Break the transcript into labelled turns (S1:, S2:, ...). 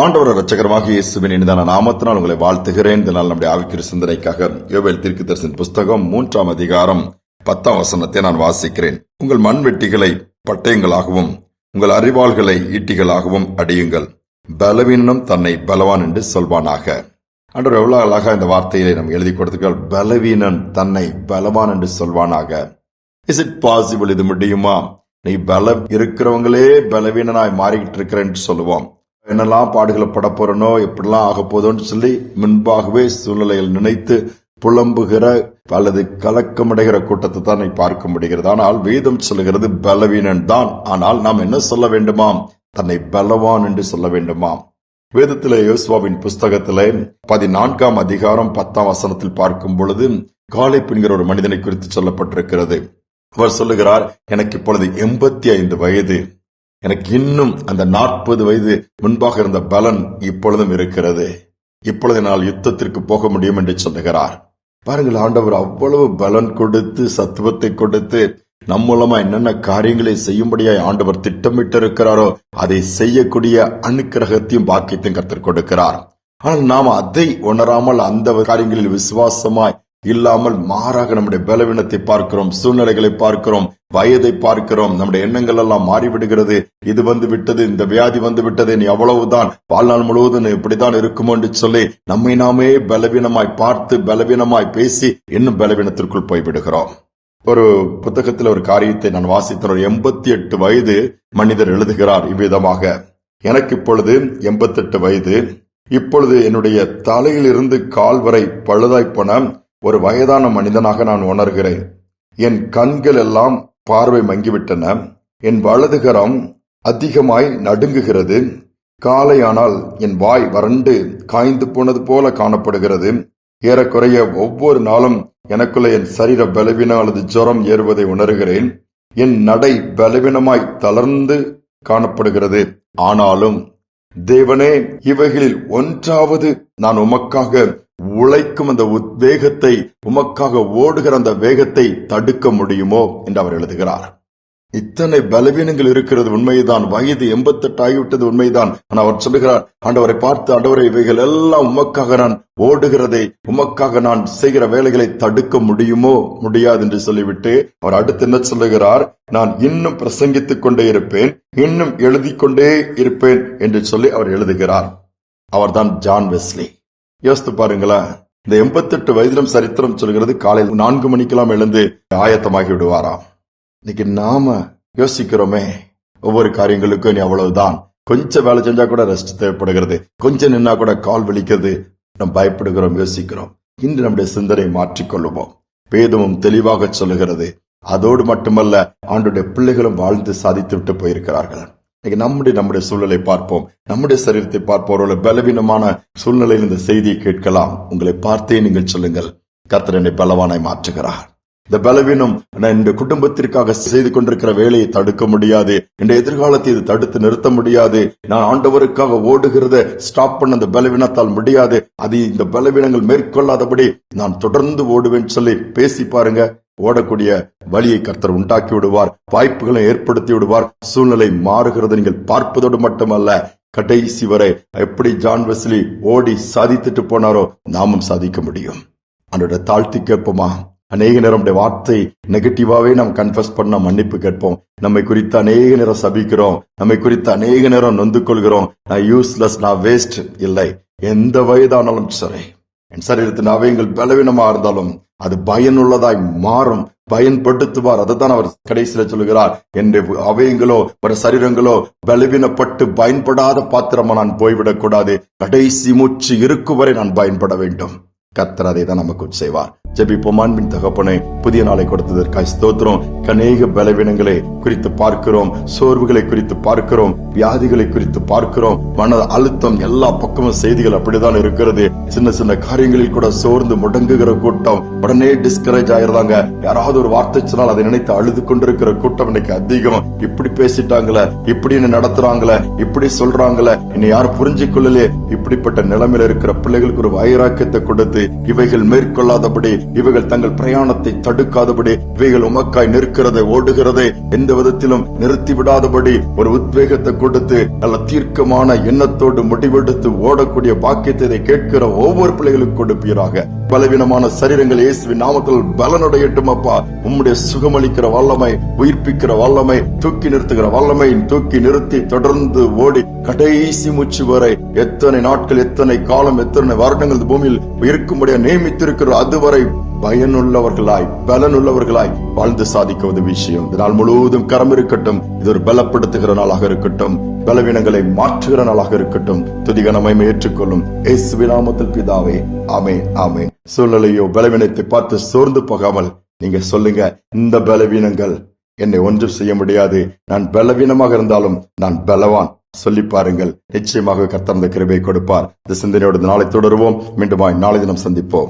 S1: ஆண்டவர் இரட்சகரமாக இயேசுவின் இனிதான நாமத்தினால் உங்களை வாழ்த்துகிறேன். இதனால் நம்முடைய ஆவிக்குரிய சிந்தனைக்காக யோவேல் தீர்க்கதரிசன புஸ்தகம் 3ஆம் அதிகாரம் 10ஆம் வசனத்தை நான் வாசிக்கிறேன். உங்கள் மண்வெட்டிகளை பட்டயங்களாகவும் உங்கள் அரிவாள்களை ஈட்டிகளாகவும் அடியுங்கள், பலவீனம் தன்னை பலவான் என்று சொல்வானாக. ஆண்டவர் எவ்வளவு அழகா இந்த வார்த்தையை நம்ம எழுதி கொடுத்துக்கள். பலவீனன் தன்னை பலவான் என்று சொல்வானாக. Is it possible? இது முடியுமா? நீ பலம் இருக்கிறவங்களே பலவீனனாய் மாறிக்கிட்டு இருக்கிறேன்னு சொல்லுவோம். என்னெல்லாம் பாடுகளை பட போறனோ, எப்படிலாம் ஆக போதோன்னு சொல்லி முன்பாகவே சூழ்நிலையில் நினைத்து புலம்புகிற அல்லது கலக்கமடைகிற கூட்டத்தை தான் நீ பார்க்க முடிகிறது. ஆனால் வேதம் சொல்லுகிறது பலவீனன் தான். ஆனால் நாம் என்ன சொல்ல வேண்டுமாம்? தன்னை பலவான் என்று சொல்ல வேண்டுமாம். வேதத்திலே யோசுவாவின் புஸ்தகத்திலே 14ஆம் அதிகாரம் 10ஆம் வசனத்தில் பார்க்கும் பொழுது காலேப் என்கிற ஒரு மனிதனை குறித்து சொல்லப்பட்டிருக்கிறது. அவர் சொல்லுகிறார், எனக்கு இப்பொழுது 85 வயது, எனக்கு இன்னும் அந்த 40 வயது முன்பாக இருந்த பலன் இப்பொழுதும் இருக்கிறது, இப்பொழுது என்னால் யுத்தத்திற்கு போக முடியும் என்று சொல்லுகிறார். பாருங்கள், ஆண்டவர் அவ்வளவு பலன் கொடுத்து சத்துவத்தை கொடுத்து நம் மூலமா என்னென்ன காரியங்களை செய்யும்படியாய் ஆண்டவர் திட்டமிட்டு இருக்கிறாரோ அதை செய்யக்கூடிய அனுக்கிரகத்தையும் பாக்கியத்தையும் கர்த்தர் கொடுக்கிறார். ஆனால் நாம் அதை உணராமல் அந்த காரியங்களில் விசுவாசமாய் இல்லாமல் மாறாக நம்முடைய பலவீனத்தை பார்க்கிறோம், சூழ்நிலைகளை பார்க்கிறோம், வயதை பார்க்கிறோம், நம்முடைய எண்ணங்கள் எல்லாம் மாறிவிடுகிறது. இது வந்து விட்டது, இந்த வியாதி வந்து விட்டது, நீ அவ்வளவுதான், வாழ்நாள் முழுவதும் இப்படித்தான் இருக்குமோ என்று சொல்லி நம்மை நாமே பலவீனமாய் பார்த்து பலவீனமாய் பேசி இன்னும் பலவீனத்திற்குள் போய்விடுகிறோம். ஒரு புத்தகத்தில் ஒரு காரியத்தை நான் வாசித்த 88 வயது மனிதர் எழுதுகிறார் இவ்விதமாக, எனக்கு இப்பொழுது 88 வயது, இப்பொழுது என்னுடைய தலையிலிருந்து கால் வரை பழுதாய் போன ஒரு வயதான மனிதனாக நான் உணர்கிறேன். என் கண்கள் எல்லாம் பார்வை மங்கிவிட்டன, என் வலதுகரம் அதிகமாய் நடுங்குகிறது, காலையானால் என் வாய் வறண்டு காய்ந்து போனது போல காணப்படுகிறது. ஏறக்குறைய ஒவ்வொரு நாளும் எனக்குள்ள என் சரீர பலவீனம் அல்லது ஜுரம் ஏறுவதை உணர்கிறேன். என் நடை பலவீனமாய் தளர்ந்து காணப்படுகிறது. ஆனாலும் தேவனே, இவைகளில் ஒன்றாவது நான் உமக்காக உழைக்கும் அந்த உத்வேகத்தை, உமக்காக ஓடுகிற அந்த வேகத்தை தடுக்க முடியுமோ என்று அவர் எழுதுகிறார். இத்தனை பலவீனங்கள் இருக்கிறது உண்மைதான், வயது 88 ஆகிவிட்டது உண்மைதான். ஆனால் அவர் சொல்லுகிறார், ஆண்டவரை பார்த்து, ஆண்டவரை இவைகள் எல்லாம் உமக்காக நான் ஓடுகிறதை, உமக்காக நான் செய்கிற வேலைகளை தடுக்க முடியுமோ? முடியாது என்று சொல்லிவிட்டு அவர் அடுத்து என்ன சொல்லுகிறார்? நான் இன்னும் பிரசங்கித்துக் கொண்டே இருப்பேன், இன்னும் எழுதி கொண்டே இருப்பேன் என்று சொல்லி அவர் எழுதுகிறார். அவர்தான் ஜான் வெஸ்லி. யோசித்து பாருங்களேன், இந்த 88 வயதிலும் சரித்திரம் சொல்கிறது காலையில் 4 மணிக்கெல்லாம் எழுந்து ஆயத்தமாகி விடுவாராம். இன்னைக்கு நாம யோசிக்கிறோமே, ஒவ்வொரு காரியங்களுக்கும் நீ அவ்வளவுதான், கொஞ்சம் வேலை செஞ்சா கூட ரெஸ்ட் தேவைப்படுகிறது, கொஞ்சம் நின்னா கூட கால் வலிக்கிறது, நாம் பயப்படுகிறோம், யோசிக்கிறோம். இன்று நம்முடைய சிந்தனை மாற்றிக்கொள்ளுவோம். வேதமும் தெளிவாக சொல்லுகிறது. அதோடு மட்டுமல்ல, ஆண்டுடைய பிள்ளைகளும் வாழ்ந்து சாதித்து விட்டு போயிருக்கிறார்கள். நம்முடைய சூழலை பார்ப்போம், நம்முடைய சரீரத்தை பார்ப்போம். ஒரு பலவீனமான சூழ்நிலையில் இந்த செய்தியை கேட்கலாம். உங்களை பார்த்தே நீங்கள் சொல்லுங்கள், கர்த்தர் என்னை பலவானாய் மாற்றுகிறார். இந்த பலவீனம் இந்த குடும்பத்திற்காக செய்து கொண்டிருக்கிற வேலையை தடுக்க முடியாது, இந்த எதிர்காலத்தை இது தடுத்து நிறுத்த முடியாது. நான் ஆண்டவருக்காக ஓடுகிறத ஸ்டாப் பண்ண அந்த பலவீனத்தால் முடியாது. அது இந்த பலவீனங்கள் மேற்கொள்ளாதபடி நான் தொடர்ந்து ஓடுவேன் சொல்லி பேசி பாருங்க. ஓடக்கூடிய வழியை கர்த்தர் உண்டாக்கி விடுவார், வாய்ப்புகளை ஏற்படுத்தி விடுவார். சூழ்நிலை மாறுகிறது நீங்கள் பார்ப்பதோடு மட்டுமல்ல, கடைசி வரை எப்படி ஜான் வெஸ்லி ஓடி சாதித்துட்டு போனாரோ நாமும் சாதிக்க முடியும். அவனுடைய தாழ்த்தி கேட்போமா? அநேக நேரம் வார்த்தை நெகட்டிவாவே நாம் கன்ஃபஸ் பண்ண மன்னிப்பு கேட்போம். நம்மை குறித்து அநேக நேரம் சபிக்கிறோம், நம்மை குறித்து அநேக நேரம் நொந்து கொள்கிறோம். நான் யூஸ்லெஸ், நான் வேஸ்ட். இல்லை, எந்த வயதானாலும் சரி, என் சரீரத்தின் அவயங்கள் பலவீனமா இருந்தாலும் அது பயனுள்ளதாய் மாறும், பயன்படுத்துவார். அதைத்தான் அவர் கடைசியில சொல்லுகிறார், என் அவயங்களோ ஒரு சரீரங்களோ பலவீனப்பட்டு பயன்படாத பாத்திரமா நான் போய்விடக் கூடாது, கடைசி மூச்சு இருக்கும் வரை நான் பயன்பட வேண்டும். கர்த்தர் அதை தான் நமக்கு செய்வார். ஜெபிப்போம். அன்பின் தகப்பனே, புதிய நாளை கொடுத்ததற்காக ஸ்தோத்திரம். அநேக பலவீனங்களை குறித்து பார்க்கிறோம், சோர்வுகளை குறித்து பார்க்கிறோம், வியாதிகளை குறித்து பார்க்கிறோம், மன அழுத்தம், எல்லா பக்கமும் செய்திகள் அப்படிதான் இருக்கிறது. சின்ன சின்ன காரியங்களில் கூட சோர்ந்து முடங்குகிற கூட்டம், உடனே டிஸ்கரேஜ் ஆயிருந்தாங்க. யாராவது ஒரு வார்த்தை சொன்னால் அதை நினைத்து அழுது கொண்டிருக்கிற கூட்டம் இன்னைக்கு அதிகம். இப்படி பேசிட்டாங்களே, இப்படி நடத்துறாங்களே, இப்படி சொல்றாங்களே, இன்னை யாரும் புரிஞ்சுக்கொள்ளலே. இப்படிப்பட்ட நிலைமையில இருக்கிற பிள்ளைகளுக்கு ஒரு வைராக்கியத்தை கொடுத்து இவைகள் மேற்கொள்ளாதபடி இவைகள் தங்கள் பிரயாணத்தை தடுக்காதபடி, இவைகள் உமக்காய் நிற்கிறதை ஓடுகிறதை எந்த விதத்திலும் நிறுத்திவிடாதபடி ஒரு உத்வேகத்தை கொடுத்து நல்ல தீர்க்கமான எண்ணத்தோடு முடிவெடுத்து ஓடக்கூடிய பாக்கியத்தை இதை கேட்கிற ஒவ்வொரு பிள்ளைகளுக்கு கொடுப்பீராக. பலவீனமான சரீரங்கள் இயேசுவின் நாமத்தில் பலனடையட்டும் அப்பா. உம்முடைய சுகமளிக்கிற வல்லமை, உயிர்ப்பிக்கிற வல்லமை, தூக்கி நிறுத்துகிற வல்லமை தூக்கி நிறுத்தி தொடர்ந்து ஓடி கடைசி மூச்சு வரை எத்தனை நாட்கள், எத்தனை காலம், எத்தனை வருடங்கள் பூமியில் இருக்கும்படியா நியமித்திருக்கிற அதுவரை பயனுள்ளவர்களாய் பலனுள்ளவர்களாய் வாழ்ந்து சாதிக்குவது விஷயம். இந்த நாள் முழுவதும் கரம் இருக்கட்டும். இது ஒரு பலப்படுத்துகிற நாளாக இருக்கட்டும், பலவீனங்களை மாற்றுகிற நாளாக இருக்கட்டும். துதிகனமை ஏற்றுக்கொள்ளும் இயேசுவின் நாமத்தில் பிதாவே, ஆமென், ஆமென். சூழ்நிலையோ பலவீனத்தை பார்த்து சோர்ந்து போகாமல் நீங்க சொல்லுங்க, இந்த பலவீனங்கள் என்னை ஒன்றும் செய்ய முடியாது, நான் பலவீனமாக இருந்தாலும் நான் பலவான். சொல்லி பாருங்கள், நிச்சயமாக கர்த்தர் அந்த கிருபையை கொடுப்பார். இந்த சிந்தனையோடு நாளை தொடருவோம். மீண்டுமாய் நாளை தினம் சந்திப்போம்.